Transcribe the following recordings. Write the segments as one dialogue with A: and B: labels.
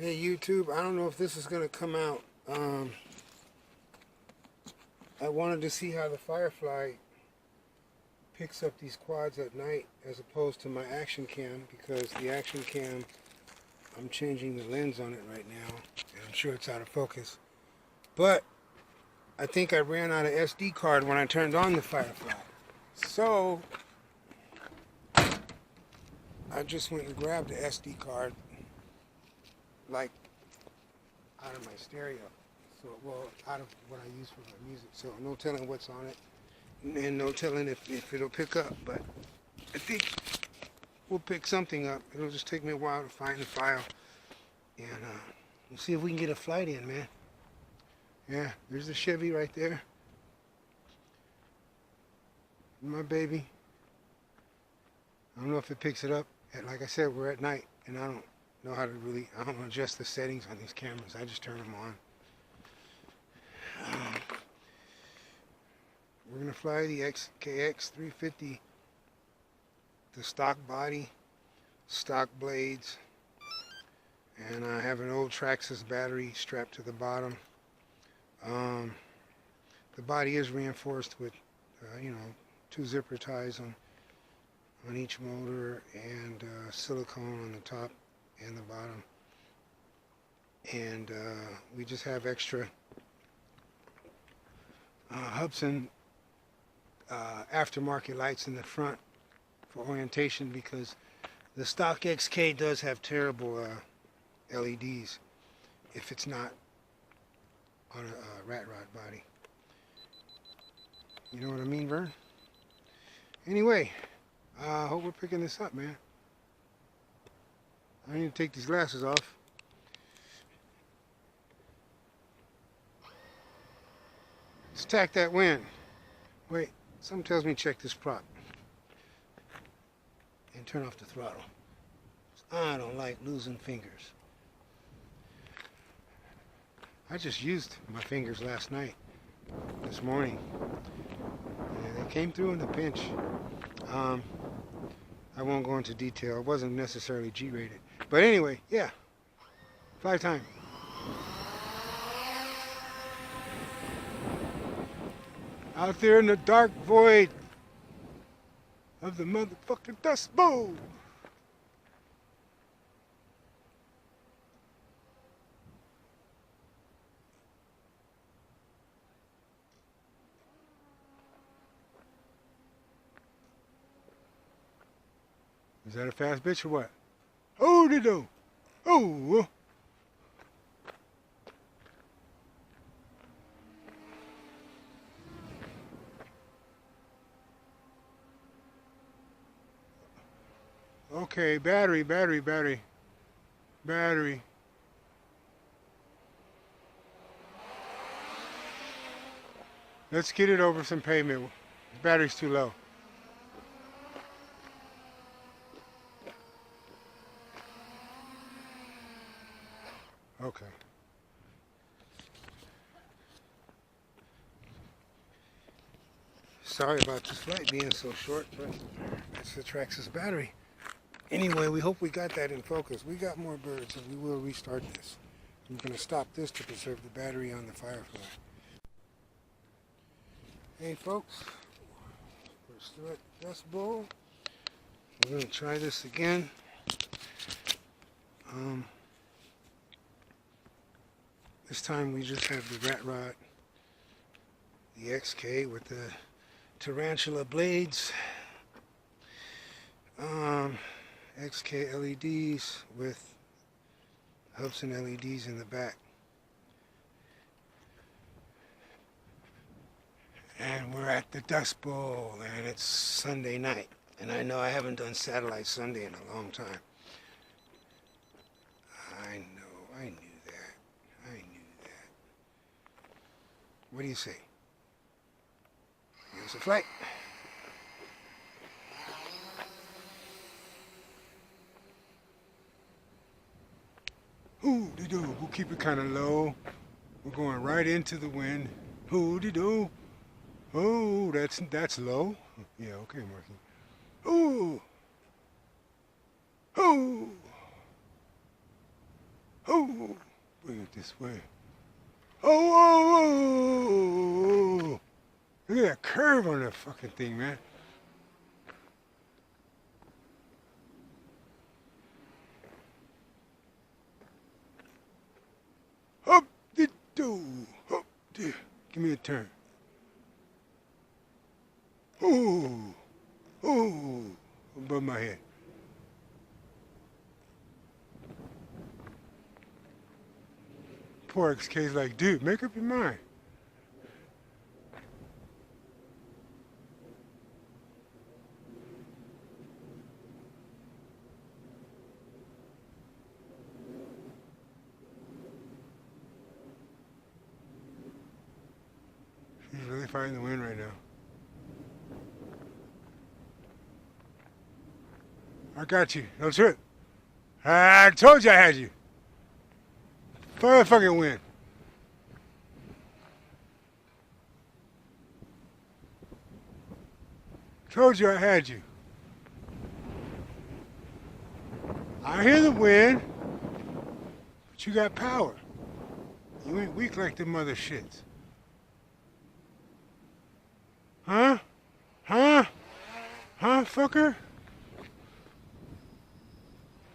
A: Hey YouTube, I don't know if this is going to come out. I wanted to see how the Firefly picks up these quads at night as opposed to my action cam, because the action cam, I'm changing the lens on it right now and I'm sure it's out of focus. But I think I ran out of SD card when I turned on the Firefly. So I just went and grabbed the SD card, like out of my stereo. So, well, out of what I use for my music. So no telling what's on it, and no telling if it'll pick up. But I think we'll pick something up. It'll just take me a while to find the file, and we'll see if we can get a flight in, man. Yeah, there's the Chevy right there. My baby. I don't know if it picks it up. Like I said, we're at night, and I don't know how to really, I don't adjust the settings on these cameras. I just turn them on. We're going to fly the XKX 350, the stock body, stock blades, and I have an old Traxxas battery strapped to the bottom. The body is reinforced with, 2 zipper ties on each motor, and silicone on the top and the bottom. And we just have extra Hubsan aftermarket lights in the front for orientation, because the stock XK does have terrible LEDs if it's not on a rat rod body. You know what I mean, Vern? Anyway, I hope we're picking this up, man. I need to take these glasses off. Let's tack that wind. Wait, something tells me check this prop. And turn off the throttle. I don't like losing fingers. I just used my fingers last night, this morning. And they came through in the pinch. I won't go into detail. It wasn't necessarily G-rated. But anyway, yeah. Fly time. Out there in the dark void of the motherfucking Dust Bowl. Is that a fast bitch or what? Oh, they do. Oh. Okay, battery. Let's get it over some pavement. The battery's too low. Okay. Sorry about this flight being so short, but that's the Traxxas battery. Anyway, we hope we got that in focus. We got more birds, and we will restart this. I'm going to stop this to preserve the battery on the Firefly. Hey folks, we're still at Dust Bowl. We're going to try this again. This time we just have the rat rod, the XK with the tarantula blades, XK LEDs with Hubsan LEDs in the back. And we're at the Dust Bowl, and it's Sunday night. And I know I haven't done Satellite Sunday in a long time. I knew that. What do you say? Here's a flight. Hoo-de-doo. We'll keep it kind of low. We're going right into the wind. Hoo-de-doo. Oh, that's low. Yeah, okay, Marky. Ooh. Ooh. Ooh. Bring it this way. Oh! Look at that curve on that fucking thing, man. Up the door. Up there. Give me a turn. Oh! Oh! Above my head. Poor XK's like, dude, make up your mind. She's really fighting the wind right now. I got you. No trip. I told you I had you. Fucking win. Told you I had you. I hear the wind, but you got power. You ain't weak like them other shits. Huh? Huh? Huh, fucker?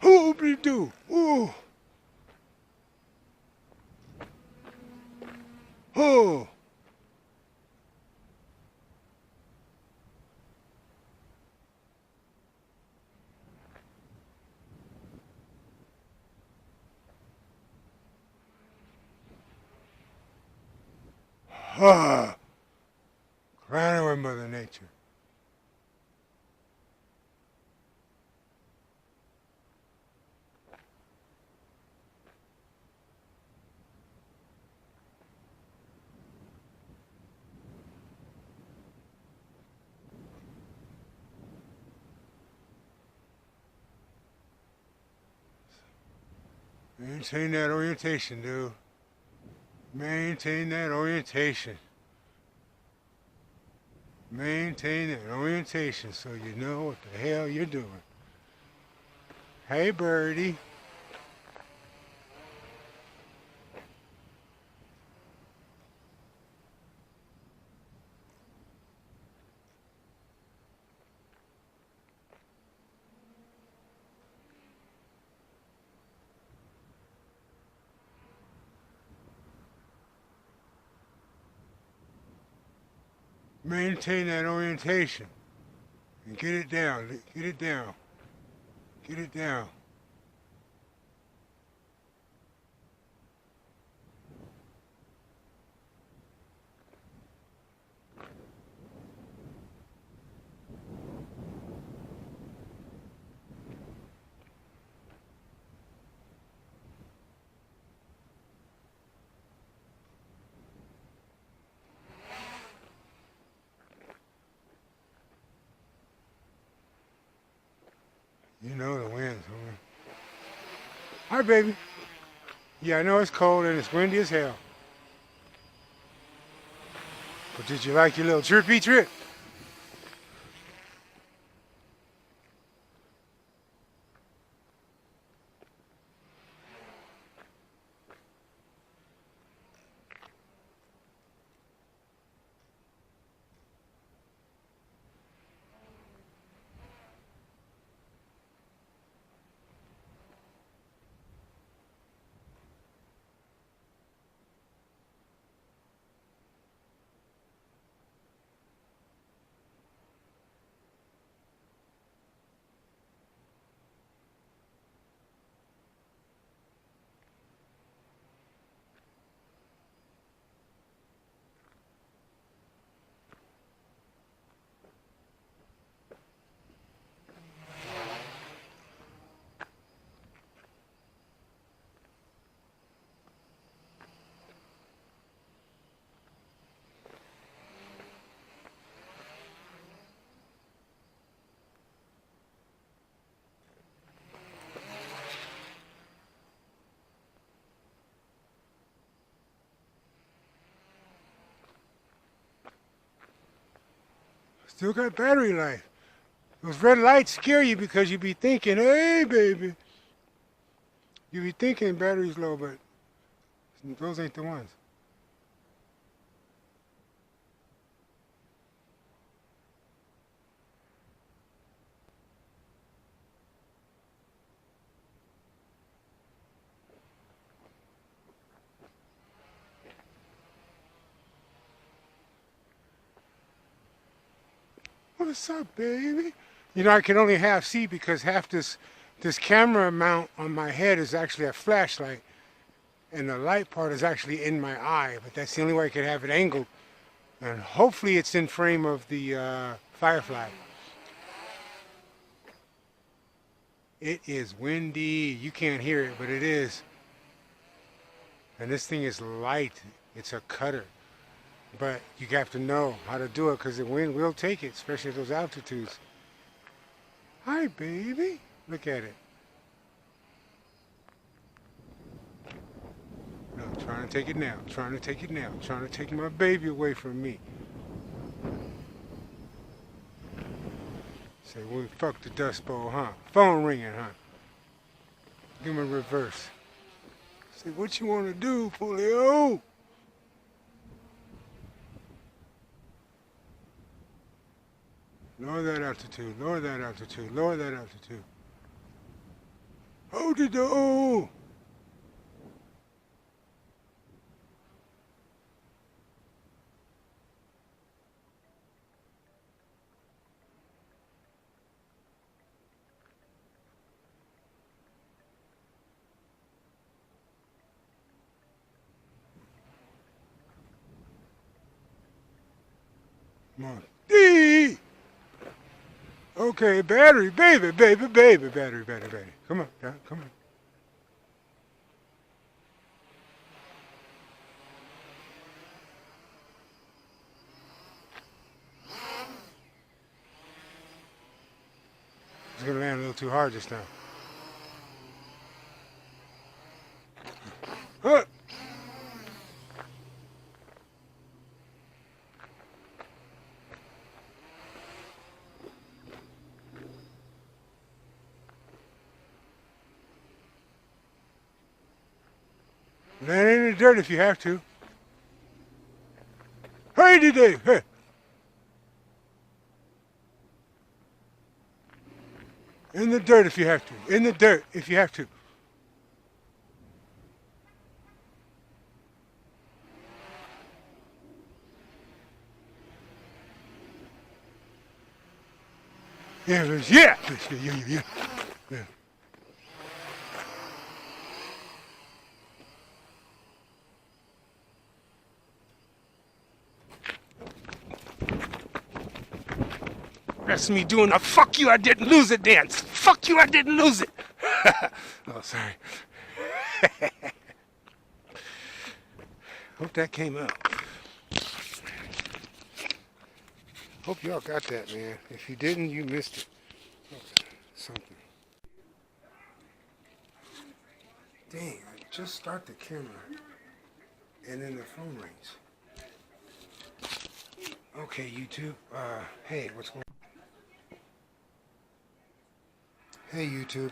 A: Who opened the door? Ooh. Oh. Ah. Crying over Mother Nature. Maintain that orientation, dude. Maintain that orientation. Maintain that orientation so you know what the hell you're doing. Hey, birdie. Maintain that orientation and get it down, get it down, get it down. You know the wind's homie. Hi, baby. Yeah, I know it's cold and it's windy as hell. But did you like your little trippy trip? Still got battery life. Those red lights scare you because you be thinking, hey, baby. You be thinking battery's low, but Those ain't the ones. What's up, baby? You know, I can only half see because half this camera mount on my head is actually a flashlight, and the light part is actually in my eye. But that's the only way I could have it angled, and hopefully it's in frame of the Firefly. It is windy. You can't hear it, but it is. And this thing is light. It's a cutter. But you have to know how to do it because the wind will take it, especially at those altitudes. Hi, baby. Look at it. No, I'm trying to take it now. I'm trying to take it now. I'm trying to take my baby away from me. Say, well, fuck the Dust Bowl, huh? Phone ringing, huh? Give me a reverse. Say, what you want to do, Polio? Lower that altitude, lower that altitude, lower that altitude. Hold it though! Come on. D! Okay, battery, baby, baby, baby, battery, battery, battery. Come on, yeah, come on. It's gonna land a little too hard just now. Huh. Land in the dirt if you have to. Hey, today, hey. In the dirt if you have to. In the dirt if you have to. Yeah, yeah, yeah. Yeah. That's me doing a fuck you, I didn't lose it dance. Fuck you, I didn't lose it. Oh, sorry. Hope that came out. Hope y'all got that, man. If you didn't, you missed it. Okay, something. Dang, I just start the camera and then the phone rings. Okay, YouTube. Hey, what's going on? Hey, YouTube.